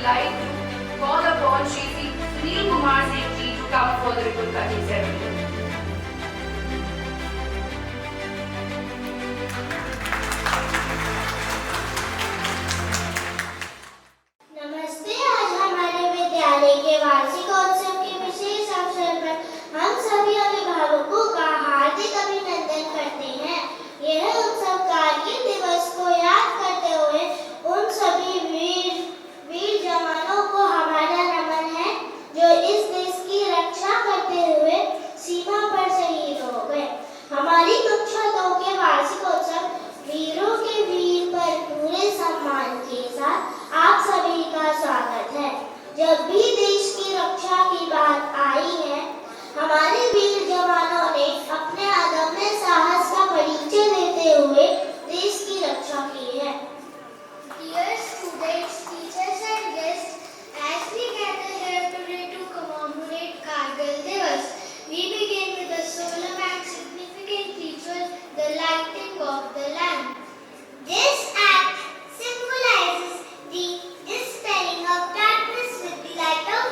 like to call upon Shri Sunil Kumar Singh ji to come for the report cutting ceremony. नमस्ते। आज हमारे विद्यालय के वार्षिकोत्सव के विशेष अवसर पर हम सभी अभिभावकों का हार्दिक अभिनंदन करते हैं। यह उत्सव कारगिल दिवस को याद करते हुए उन सभी वीर जवानों को हमारा नमन है जो इस देश की रक्षा करते हुए सीमा पर शहीद हो गए। हमारी कक्षा 2 के वार्षिकोत्सव वीरों के वीर पर पूरे सम्मान के साथ आप सभी का स्वागत है। जब भी देश की रक्षा की बात आई है, हमारे वीर जवानों ने अपने अदम्य साहस का परिचय देते हुए देश की रक्षा की है। Dear students, teachers and guests, as we gather here today to commemorate Kargil Divas, we begin with a solemn and significant ritual, the lighting of the lamp. This act symbolizes the dispelling of darkness with the light of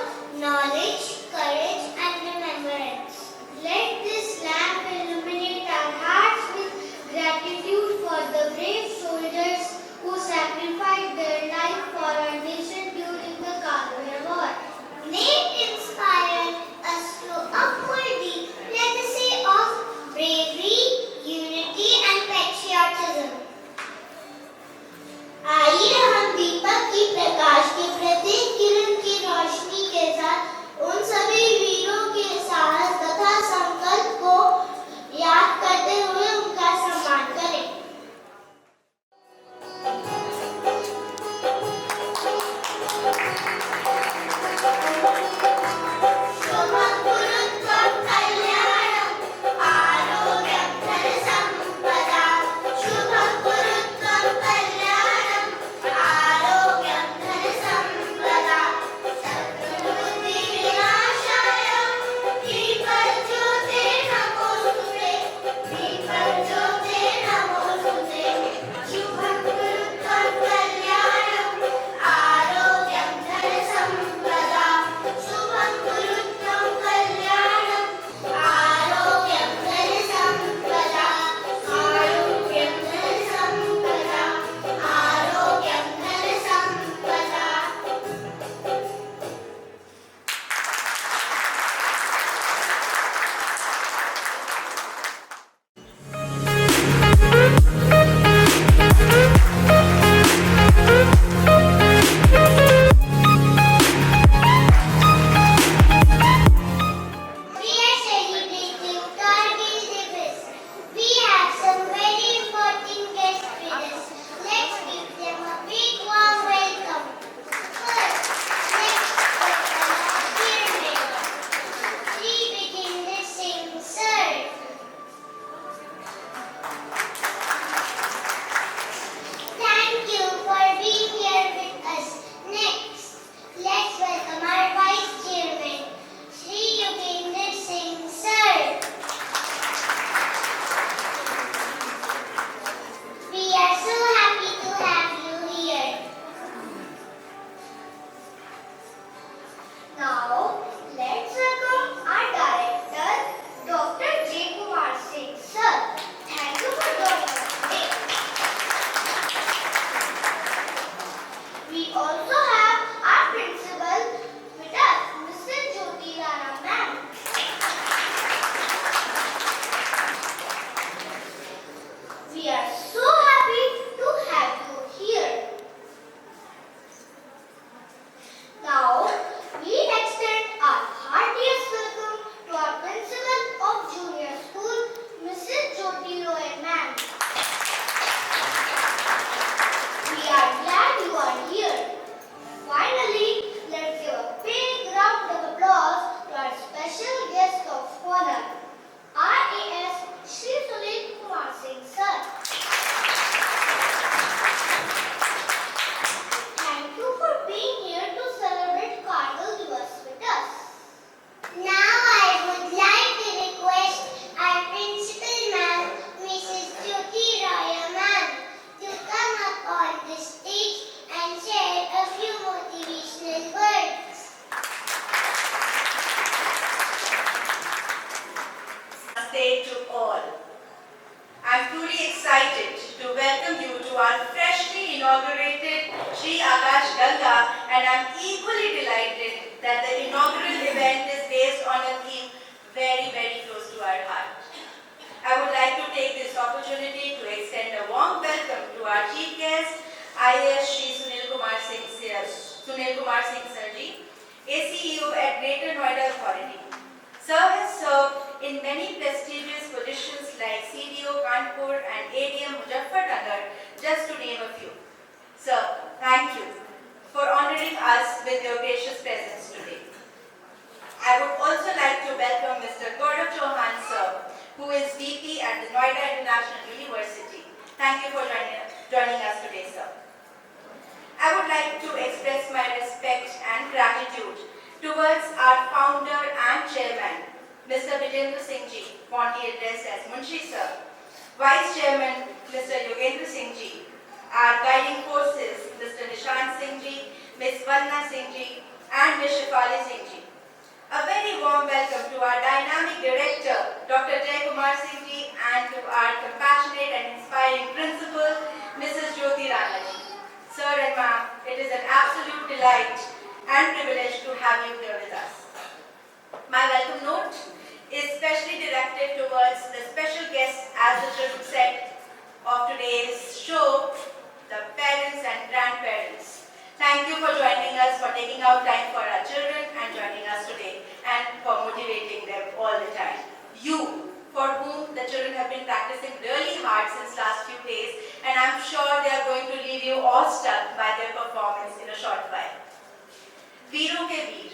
I'm equally delighted that the inaugural event is based on a theme very, very close to our heart. I would like to take this opportunity to extend a warm welcome to our chief guest, IAS Shri Sunil Kumar Singh Sirji, ACEO at Greater Noida Authority. Sir has served in many prestigious positions like CDO Kanpur and ADM Muzaffarnagar, just to name a few. Sir, thank you for honoring us with your gracious presence today. I would also like to welcome Mr. Gaurav Chauhan, sir, who is VP at the Noida International University. Thank you for joining us today, sir. I would like to express my respect and gratitude towards our founder and chairman, Mr. Vijendra Singh Ji, fondly addressed as Munshi sir, Vice Chairman, Mr. Yogendra Singh Ji, our guiding forces, Mr. Nishant Singh Ji, Ms. Vanna Singh Ji, and Ms. Shefali Singh Ji. A very warm welcome to our dynamic director, Dr. Jay Kumar Singh Ji, and to our compassionate and inspiring principal, Mrs. Jyoti Rana Ji. Sir and ma'am, it is an absolute delight and privilege to have you here with us. My welcome note is specially directed towards the special guests, as the children said, of today's show, the parents and grandparents. Thank you for joining us, for taking out time for our children and joining us today, and for motivating them all the time. You, for whom the children have been practicing really hard since last few days, and I'm sure they are going to leave you awestruck by their performance in a short while. Veeron ke Veer,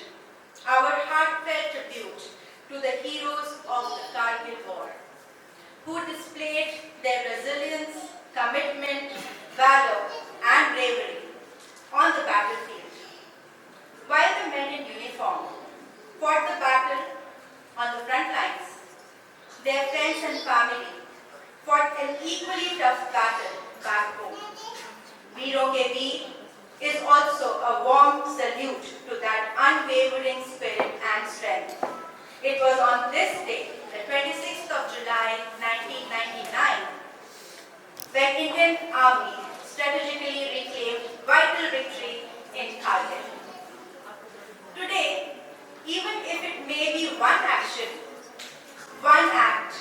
our heartfelt tribute to the heroes of the Kargil War, who displayed their resilience, commitment, valor, and bravery on the battlefield. While the men in uniform fought the battle on the front lines, their friends and family fought an equally tough battle back home. Veeron ke Veer is also a warm salute to that unwavering spirit and strength. It was on this day, the 26th of July 1999, when Indian Army strategically reclaimed vital victory in Kargil. Today, even if it may be one action, one act,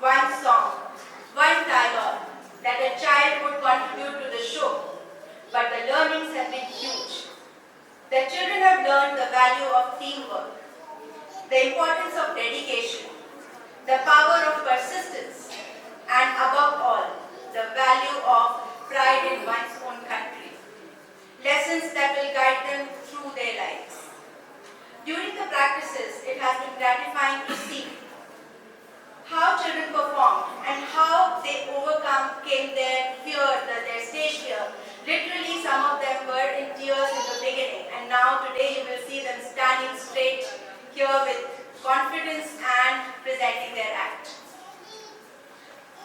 one song, one dialogue that a child would contribute to the show, but the learnings have been huge. The children have learned the value of teamwork, the importance of dedication, the power of persistence, and above all, the value of pride in one's own country. Lessons that will guide them through their lives. During the practices, it has been gratifying to see how children performed and how they overcame their fear, their stage fear. Literally, some of them were in tears in the beginning, and now today you will see them standing straight here with confidence and presenting their act.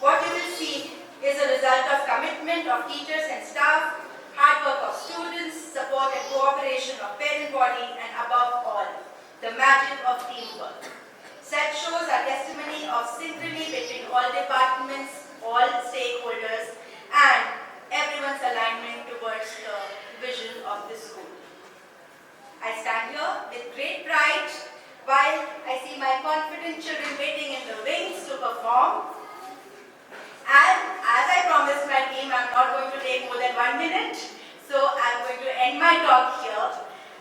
What you will see is a result of commitment of teachers and staff, hard work of students, support and cooperation of parent body, and above all, the magic of teamwork. Such shows are testimony of synchrony between all departments, all stakeholders, and everyone's alignment towards the vision of this school. I stand here with great pride while I see my confident children waiting in the wings to perform. And as I promised my team, I'm not going to take more than 1 minute, so I'm going to end my talk here,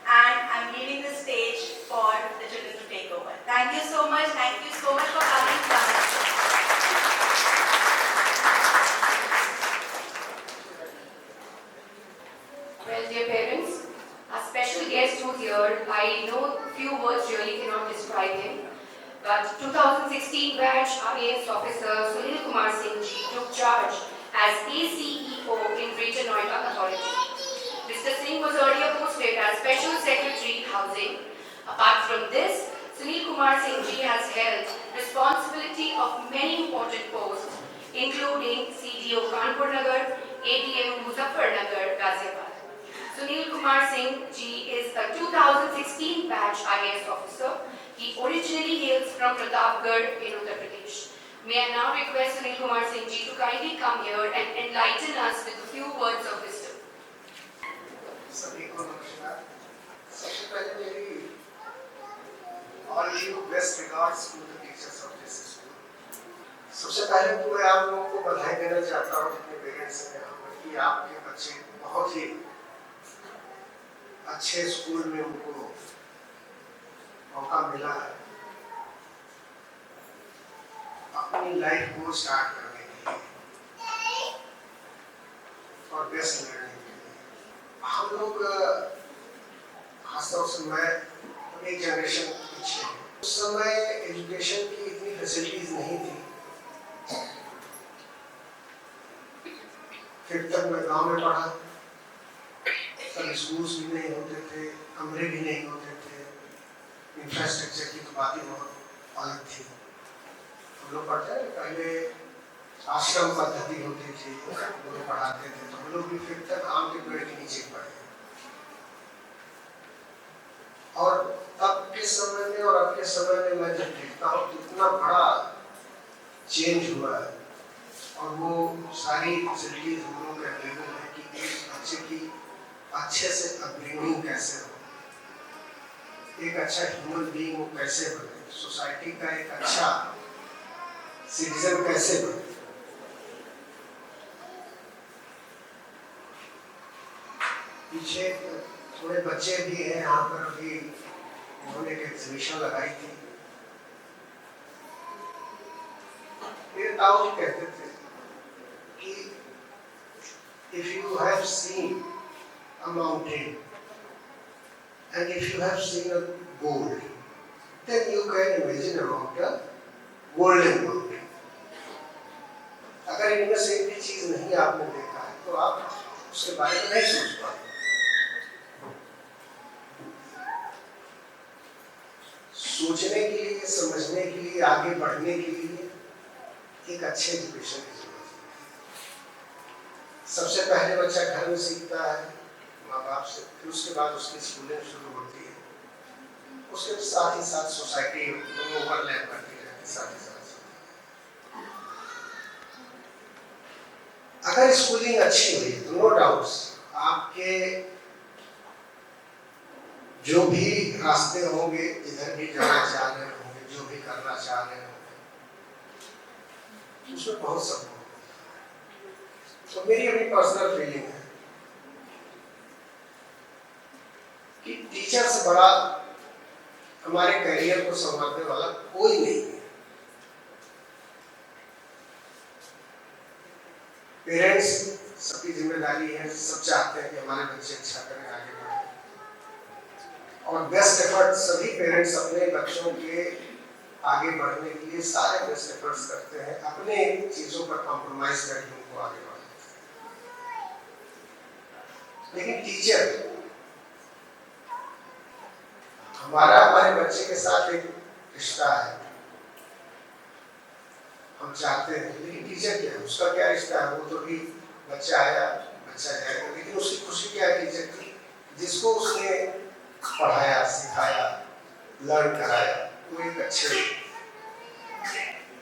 and I'm leaving the stage for the children to take over. Thank you so much. Thank you so much for coming. Well, dear parents, our special guest who's here, I know few words really cannot describe him, but 2016 batch IAS officer Sunil Kumar Singh Ji took charge as ACEO in Greater Noida Authority. Mr. Singh was earlier posted as Special Secretary Housing. Apart from this, Sunil Kumar Singh Ji has held responsibility of many important posts, including CDO Kanpur Nagar, ADM Muzaffarnagar, Ghaziabad. Sunil Kumar Singh Ji is a 2016 batch IAS officer. He originally hails from Pratapgarh in Uttar Pradesh. May I now request Sunil Kumar Singh Ji to kindly come here and enlighten us with a few words of wisdom. सभी को नमस्कार। Give best regards to the teachers of this school. सबसे पहले तो मैं आप लोगों को बधाई देना चाहता हूँ जितने पेरेंट्स हैं यहाँ पर कि आपके बच्चे बहुत ही अच्छे स्कूल में उनको मौका मिला है अपनी लाइफ को स्टार्ट करने के लिए और बेस्ट लर्निंग के लिए। हम लोग खासतौर से मैं एक जनरेशन पीछे हूँ, उस समय एजुकेशन की इतनी फैसिलिटीज नहीं थी। फिर तक मैं गांव में पढ़ा, तब स्कूल्स भी नहीं होते थे, कमरे भी नहीं होते थे, इंफ्रास्ट्रक्चर की तो बात ही बहुत अलग थी। हम लोग पढ़ते हैं पहले आश्रम पद्धति होती थी, लोग पढ़ाते थे, तो हम लोग भी फिर तक आम के पेड़ के नीचे पढ़े। और तब के समय में और अब के समय में मैं जब देखता हूँ तो इतना बड़ा चेंज हुआ है और वो सारी फैसिलिटीज हम लोग के अवेलेबल है कि एक बच्चे की अच्छे से अपब्रिंगिंग कैसे हो, एक अच्छा ह्यूमन बीइंग वो कैसे बने, सोसाइटी का एक अच्छा सिटीजन कैसे बने। पीछे थोड़े बच्चे भी हैं यहाँ पर, अभी उन्होंने एक एग्जीबिशन लगाई थी। मेरे ताऊ जी कहते थे कि if you have seen a mountain and if you have seen a gold, then you can imagine about a golden mountain. अगर इनमें से एक भी चीज नहीं आपने देखा है तो आप उसके बारे में नहीं सोच पाते। सोचने के लिए, समझने के लिए, आगे बढ़ने के लिए एक अच्छे एजुकेशन की जरूरत है। सबसे पहले बच्चा घर में सीखता है माँ बाप से, फिर उसके बाद उसकी स्कूलिंग शुरू होती है, उसके साथ ही साथ सोसाइटी ओवरलैप करती रहती है साथ ही साथ। अगर स्कूलिंग अच्छी हुई तो नो डाउट्स आपके जो भी रास्ते होंगे, जिधर भी जाना चाह रहे होंगे, जो भी करना चाह रहे होंगे, उसमें बहुत सपोर्ट है। तो मेरी अपनी पर्सनल फीलिंग है कि टीचर से बड़ा हमारे करियर को संभालने वाला कोई नहीं है। पेरेंट्स सबकी जिम्मेदारी है, सब चाहते हैं कि हमारे बच्चे अच्छा करें, आगे बढ़ें, और बेस्ट एफर्ट सभी पेरेंट्स अपने बच्चों के आगे बढ़ने के लिए सारे बेस्ट एफर्ट्स करते हैं, अपने चीजों पर कॉम्प्रोमाइज करके उनको आगे बढ़ाते हैं। लेकिन टीचर हमारे बच्चे के साथ एक रिश्ता है, हम चाहते हैं, लेकिन टीचर क्या है, उसका क्या रिश्ता है? वो तो भी बच्चा आया, बच्चा जाएगा, लेकिन उसकी खुशी क्या है टीचर की? जिसको उसने पढ़ाया, सिखाया, लर्न कराया, वो एक अच्छे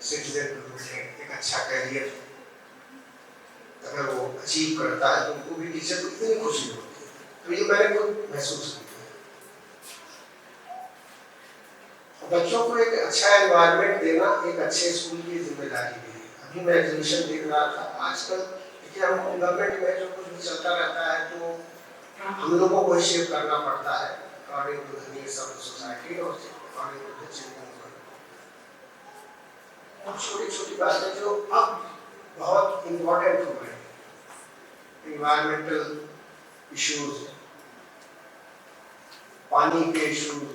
सिटीजन के रूप में एक अच्छा करियर अगर वो अचीव करता है तो उनको भी टीचर को इतनी खुशी होती है। तो ये मैंने खुद महसूस किया। बच्चों को एक अच्छा एनवायरनमेंट देना एक अच्छे स्कूल की जिम्मेदारी भी है। अभी मैं एग्जीबिशन देख रहा था, आजकल देखिए हम गवर्नमेंट में जो कुछ भी चलता रहता है तो हम लोगों को शेप करना पड़ता है according to the needs of the society और अकॉर्डिंग टू द चिल्ड्रन। और छोटी-छोटी बातें जो अब बहुत इम्पोर्टेंट हो गई, एनवायरमेंटल इश्यूज, पानी के इश्यूज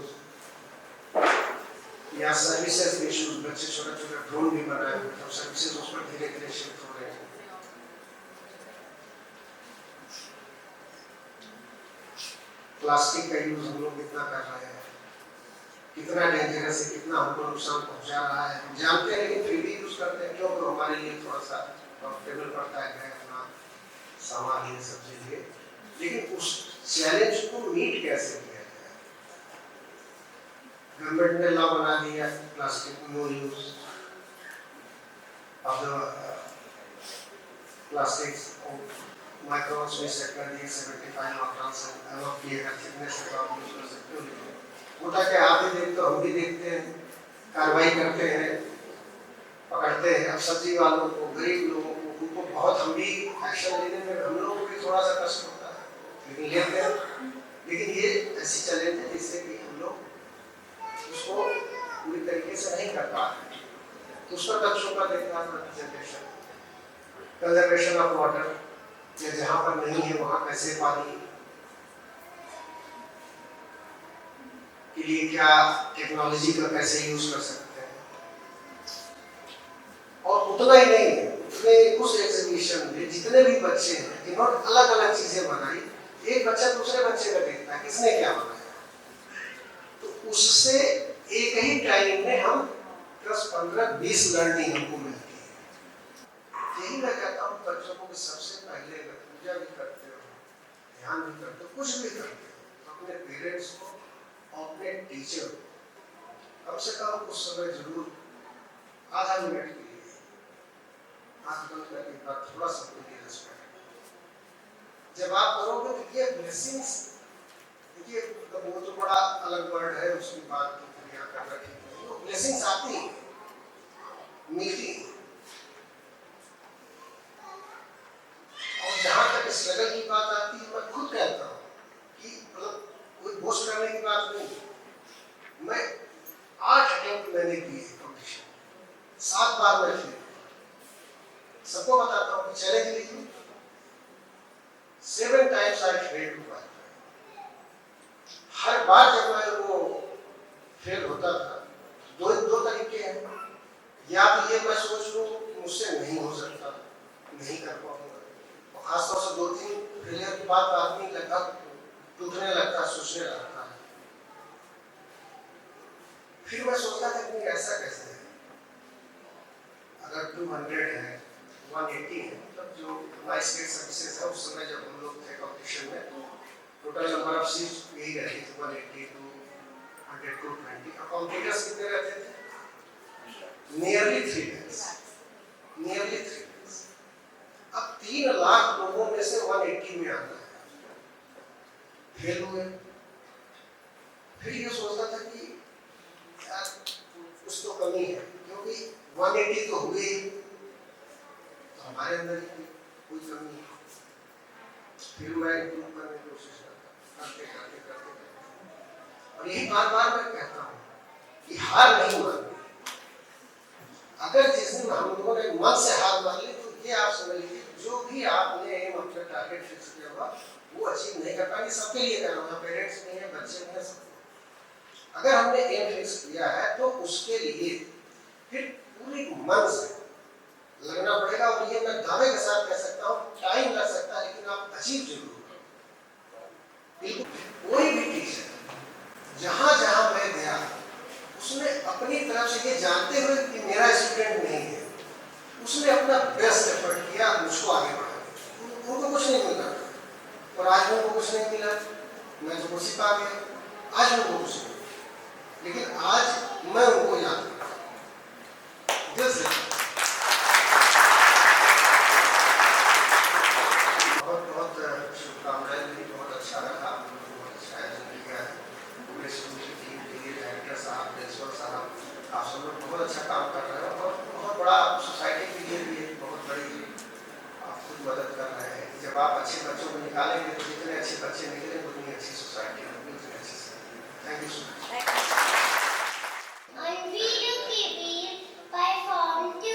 या सर्विसेज इश्यूज, बच्चे छोटे-छोटे ड्रोन भी बना रहे हैं, तो सर्विसेज उस पर धीरे-धीरे शिफ्ट हो रहे हैं। प्लास्टिक का यूज हम लोग कितना कर रहे हैं, कितना डेंजरस है, कितना हमको नुकसान पहुंचा रहा है, हम जानते हैं लेकिन फिर भी यूज करते हैं। क्यों? तो हमारे लिए थोड़ा सा कंफर्टेबल पड़ता है अपना सामान ये सब चीजें, लेकिन उस चैलेंज को मीट कैसे किया? गवर्नमेंट ने लॉ बना दिया plastic no use of the plastics, microns में सेट कर दिए 75 माइक्रॉन से अब ये थिकनेस का यूज कर सकते हो। होता क्या, आप भी देखते हो, हम भी देखते हैं, कार्रवाई करते हैं, पकड़ते हैं। अब सब्जी वालों को, गरीब लोगों को, उनको बहुत, हम भी एक्शन लेने में हम लोगों को भी थोड़ा सा कष्ट होता है, लेकिन लेते हैं। लेकिन ये ऐसी चैलेंज है जिससे कि हम लोग उसको पूरी तरीके से नहीं कर पा रहे। तो उस पर बच्चों का देखना, रिप्रेजेंटेशन, कंजर्वेशन ऑफ वाटर, या जहाँ पर नहीं है वहाँ कैसे पानी के लिए क्या टेक्नोलॉजी का कैसे यूज कर सकते हैं। और उतना ही नहीं है, उसने उस एग्जीबिशन में जितने भी बच्चे हैं, इन्होंने अलग अलग चीजें बनाई। एक बच्चा दूसरे बच्चे का देखता है किसने क्या बनाया, तो उससे एक ही टाइम में हम 10, 15, 20 लर्निंग हमको मिलती है। यही मैं कहता हूँ बच्चों को कि सबसे पहले अगर पूजा भी करते हो, ध्यान भी करते हो, कुछ भी करते हो, तो अपने पेरेंट्स को, अपने टीचर कम से कम उस समय जरूर आधा मिनट के लिए आंख बंद करके एक बार थोड़ा सा उनकी रिस्पेक्ट। जब आप करोगे तो ये ब्लेसिंग्स, देखिए वो तो बड़ा अलग वर्ड है, उसकी बात तो यहाँ कर रखी है, वो ब्लेसिंग्स आती हैं, मिलती हैं। और जहाँ तक स्ट्रगल की बात आती है, मैं खुद कहता हूँ कि मतलब कोई बोस्ट करने की बात नहीं, मैं 8 अटेम्प्ट मैंने किए कॉम्पिटिशन, 7 बार मैं फेल। सबको बताता हूँ कि चैलेंज लीजिए, 7 times I failed to qualify। हर बार जब मैं वो फेल होता था, दो तरीके हैं, या तो ये मैं सोच लूं कि मुझसे नहीं हो सकता, नहीं कर पाऊंगा, और खासतौर से 2-3 फेलियर के बाद आदमी लगभग टूटने लगता, सोचने लगता है। फिर मैं सोचता था कि ऐसा कैसे है, अगर 200 है, 180 है, तब जो हमारी स्टेट सर्विसेज है उस समय जब हम लोग थे कॉम्पिटिशन में, तो टोटल नंबर ऑफ सीट्स यही रहती थी 180 to 100 to 20। और कॉम्पिटिटर्स कितने रहते थे? Nearly 3 lakhs, nearly 3 lakhs। अब 3 लाख लोगों में से 180 में आना है, फेल हुए। फिर ये सोचता था कि यार कुछ तो कमी है, क्योंकि 180 तो हुए ही, तो हमारे अंदर ही कोई कमी है। फिर मैं इम्प्रूव करने की कोशिश करते, और यही बार बार मैं कहता हूँ कि हार नहीं माननी। अगर जिस दिन हम लोगों ने मन से हार मान ली, तो ये आप समझ लीजिए जो भी आपने अपना टारगेट फिक्स किया हुआ वो अचीव नहीं कर पाएंगे। सबके लिए कर रहा हूँ, पेरेंट्स नहीं है, बच्चे नहीं है, सब। अगर हमने एम फिक्स किया है तो उसके लिए फिर पूरी मन से लगना पड़ेगा। और ये मैं दावे के साथ कह सकता हूँ, टाइम लग सकता है लेकिन आप अचीव जरूर करोगे। कोई भी टीचर जहां जहां मैं गया, उसने अपनी तरफ से ये जानते हुए कि मेरा स्टूडेंट नहीं है, उसने अपना बेस्ट एफर्ट किया मुझको आगे बढ़ाने। उनको कुछ नहीं मिला, और आज उनको कुछ नहीं मिला, मैं जो कुछ पा गया, आज उनको कुछ नहीं, लेकिन आज मैं उनको याद करता दिल से। बहुत बहुत शुभकामनाएं, बहुत अच्छा लगा, बहुत अच्छा आयोजन किया है। पूरे स्कूल की टीम के लिए, डायरेक्टर साहब, प्रिंसिपल साहब, आप सब लोग बहुत अच्छा काम कर रहे हैं, और बहुत बड़ा सोसाइटी के लिए भी बहुत बड़ी आप खुद मदद कर रहे हैं। जब आप अच्छे बच्चों को निकालेंगे तो जितने अच्छे बच्चे निकलेंगे उतनी अच्छी सोसाइटी होगी, उतनी अच्छी society. Thank you so much. On video KP performed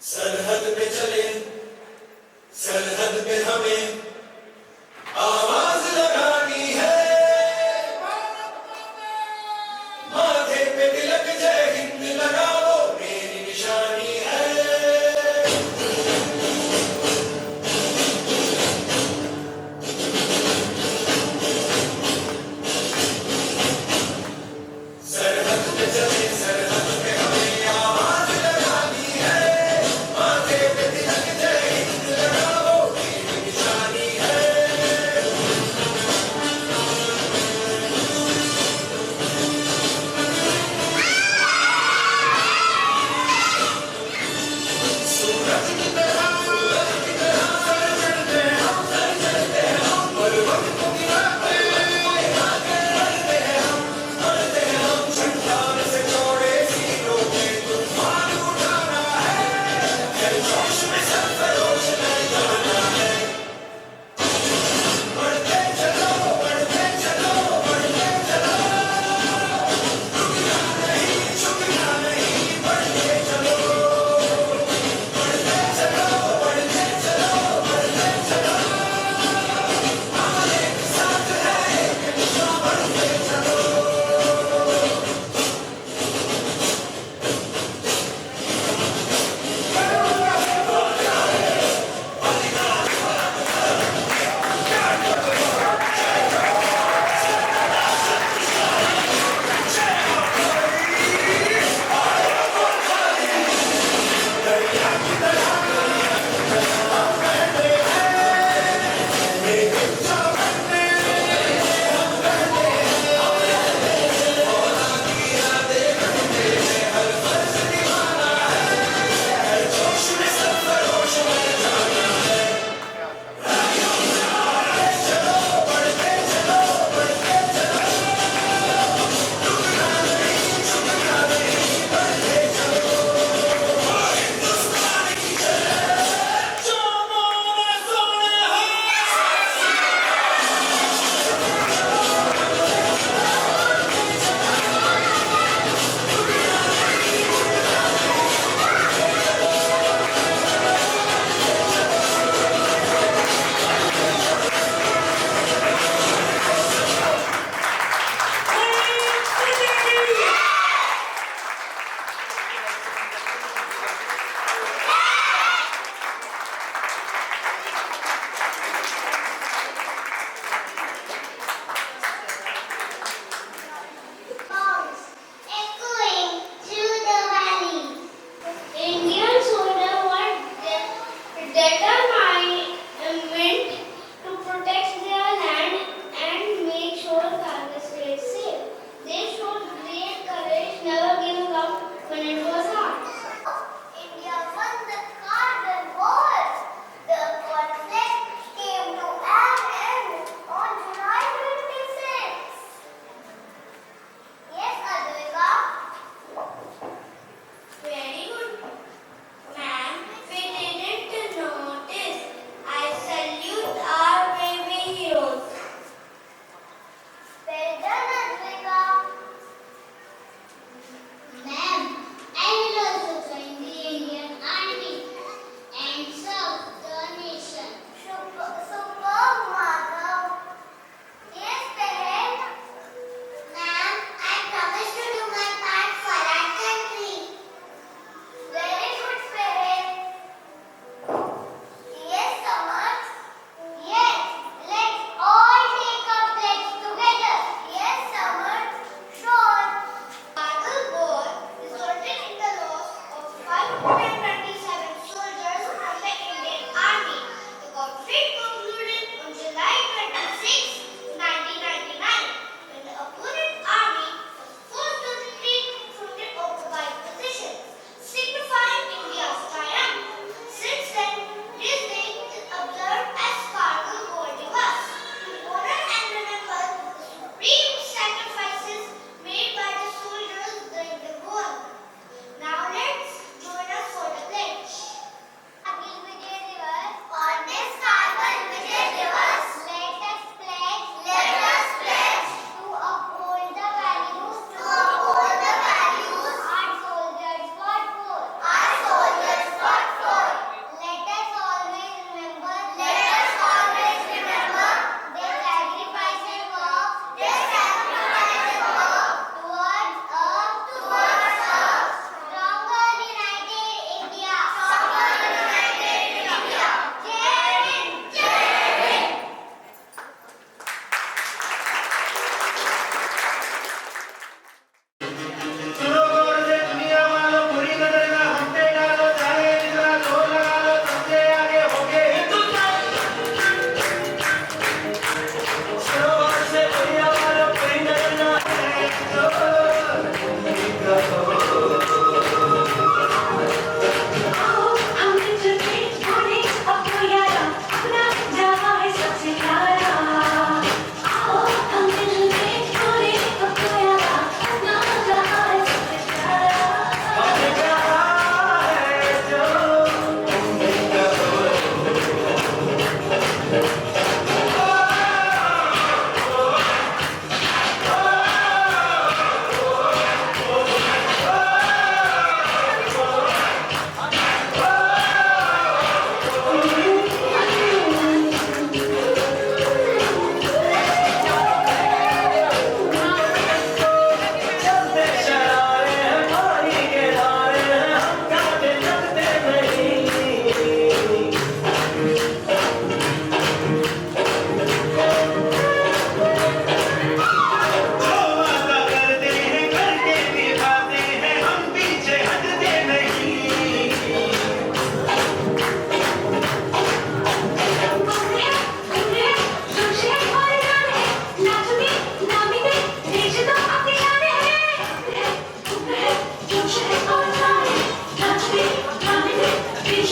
सरहद पे चले, सरहद पे हमें आवाज लगानी है। माथे पे तिलक जय हिंद लगाओ मेरी निशानी है। सरहद पे चले, सरहद पे हमें आवाज लगानी है। माथे पे तिलक जय हिंद लगाओ मेरी निशानी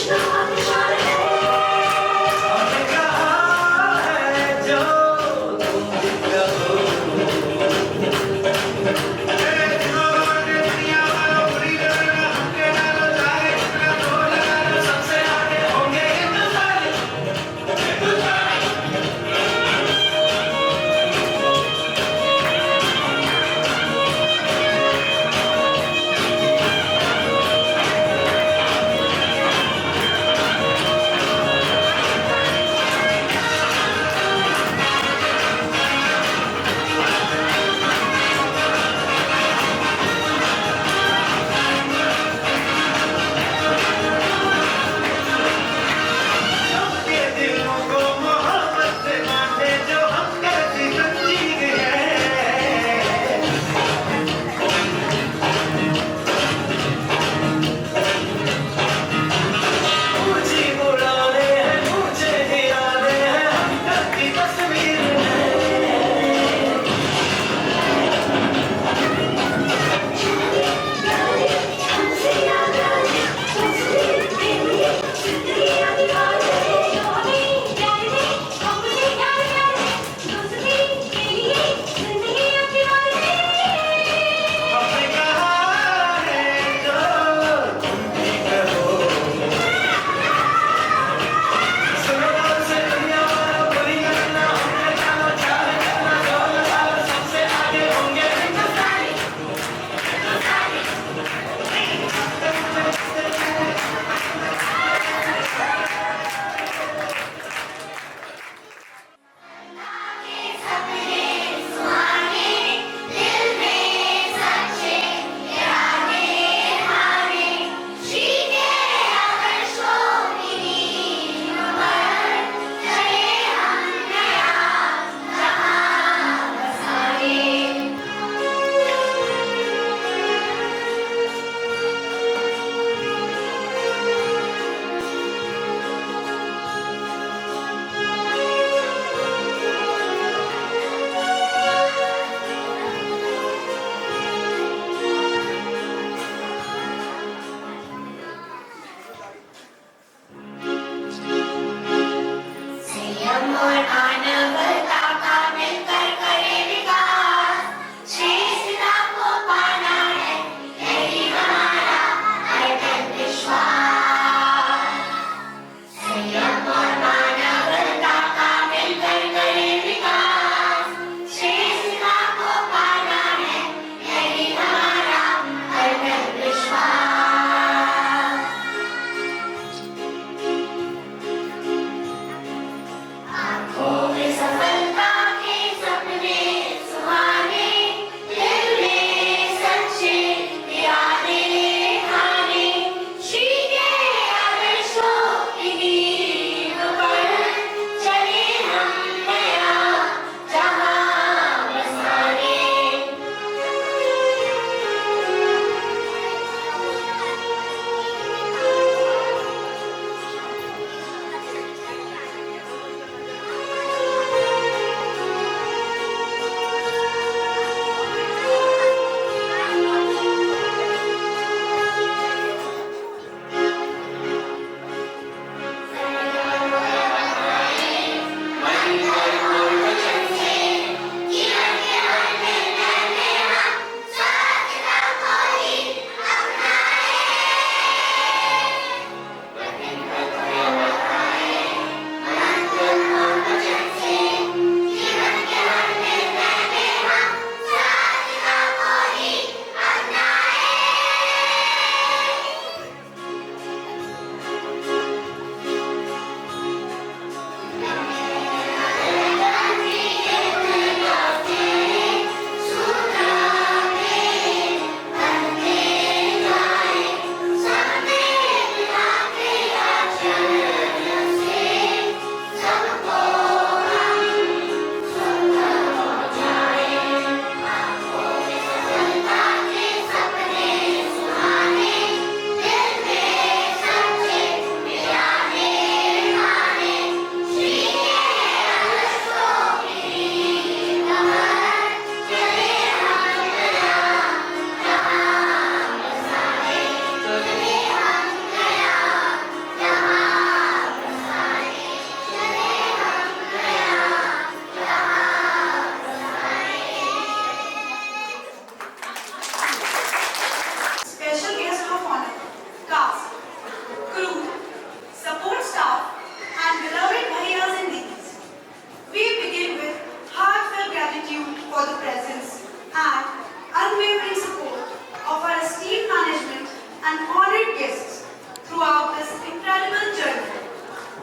कृष्ण अभिमान है और कहा है जो तुम दिव्य हो दुनिया वालों पूरी करना हमके डालो चाहे जितना तो लगाना सबसे आगे होंगे हिंदुस्तानी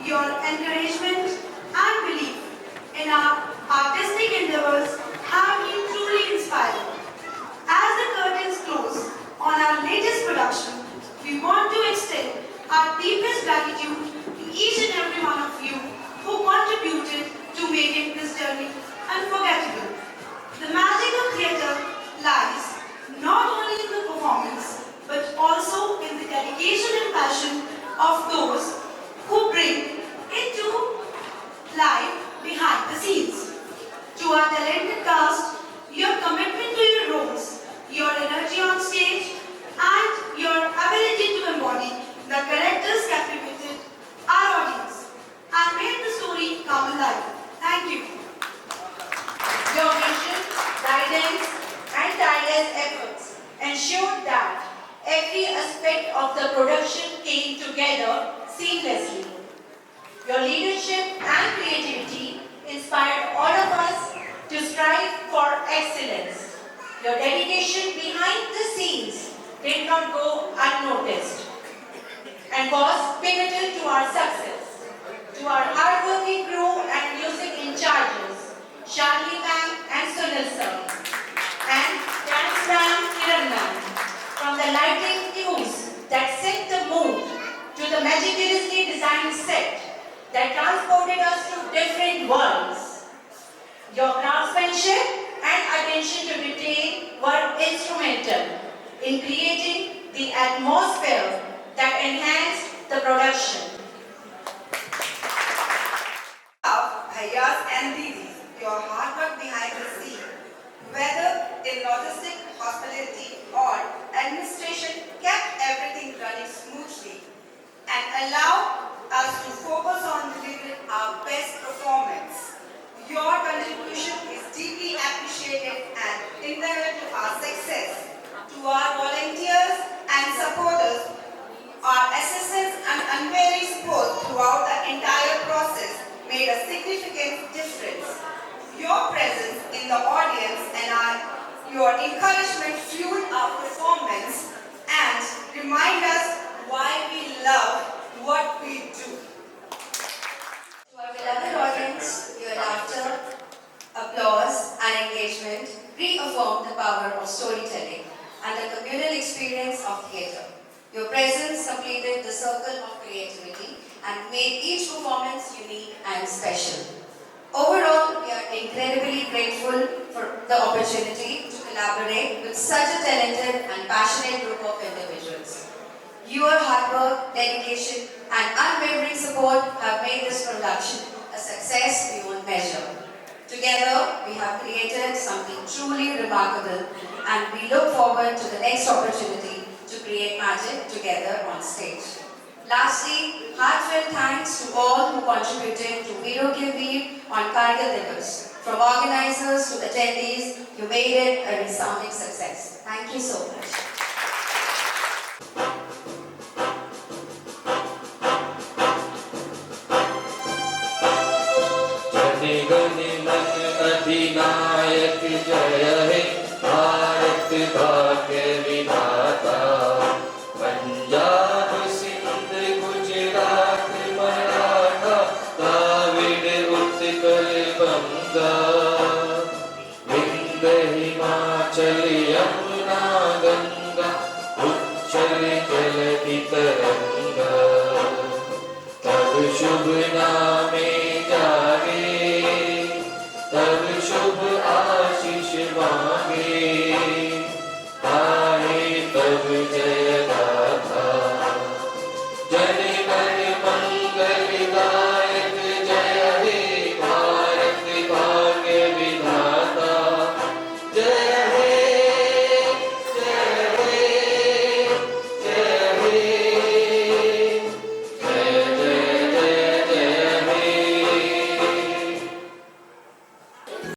Your encouragement and belief in our artistic endeavors have been truly inspiring. As the curtains close on our latest production, we want to extend our deepest gratitude to each and every one of you who contributed to making this journey unforgettable. The magic of theatre lies not only in the performance, but also in the dedication and passion of those who bring it to life behind the scenes. To our talented cast, your commitment to your roles, your energy on stage, and your ability to embody the characters captivated our audience and made the story come alive. Thank you. Your vision, guidance, and tireless efforts ensured that every aspect of the production came together seamlessly. Your leadership and creativity inspired all of us to strive for excellence. Your dedication behind the scenes did not go unnoticed and was pivotal to our success. To our hardworking crew and music in charges, Shalini ma'am and Sunil sir, and dance ma'am Kiran ma'am, from the lighting cues that set the mood to the meticulously designed set that transported us to different worlds. Your craftsmanship and attention to detail were instrumental in creating the atmosphere that enhanced the production. Bhaiyas and Didis, your hard work behind the scene, whether in logistics, hospitality or administration, kept everything running smoothly and allowed us to focus on delivering our best performance. Your contribution is deeply appreciated and integral to our success. To our volunteers and supporters, our assistance and unwavering support throughout the entire process made a significant difference. Your presence in the audience and your encouragement fueled our performance and remind us why we love what we do. To our beloved audience, your laughter, applause, and engagement reaffirmed the power of storytelling and the communal experience of theatre. Your presence completed the circle of creativity and made each performance unique and special. Overall, we are incredibly grateful for the opportunity to collaborate with such a talented and passionate group of individuals. Your hard work, dedication, and unwavering support have made this production a success beyond measure. Together, we have created something truly remarkable, and we look forward to the next opportunity to create magic together on stage. Lastly, heartfelt thanks to all who contributed to Veero Ke Veer on Kargil Divas. From organizers to attendees, you made it a resounding success. Thank you so much. जनि गनि मन अधिनायक जय हे भारत भाग्य विधाता पंजाब सिंध गुजरात मराठा द्राविड़ उत्कल बंगा विंध्य हिमाचल यमुना गंगा उच्चल जलधि तरंगा तब शुभ नाम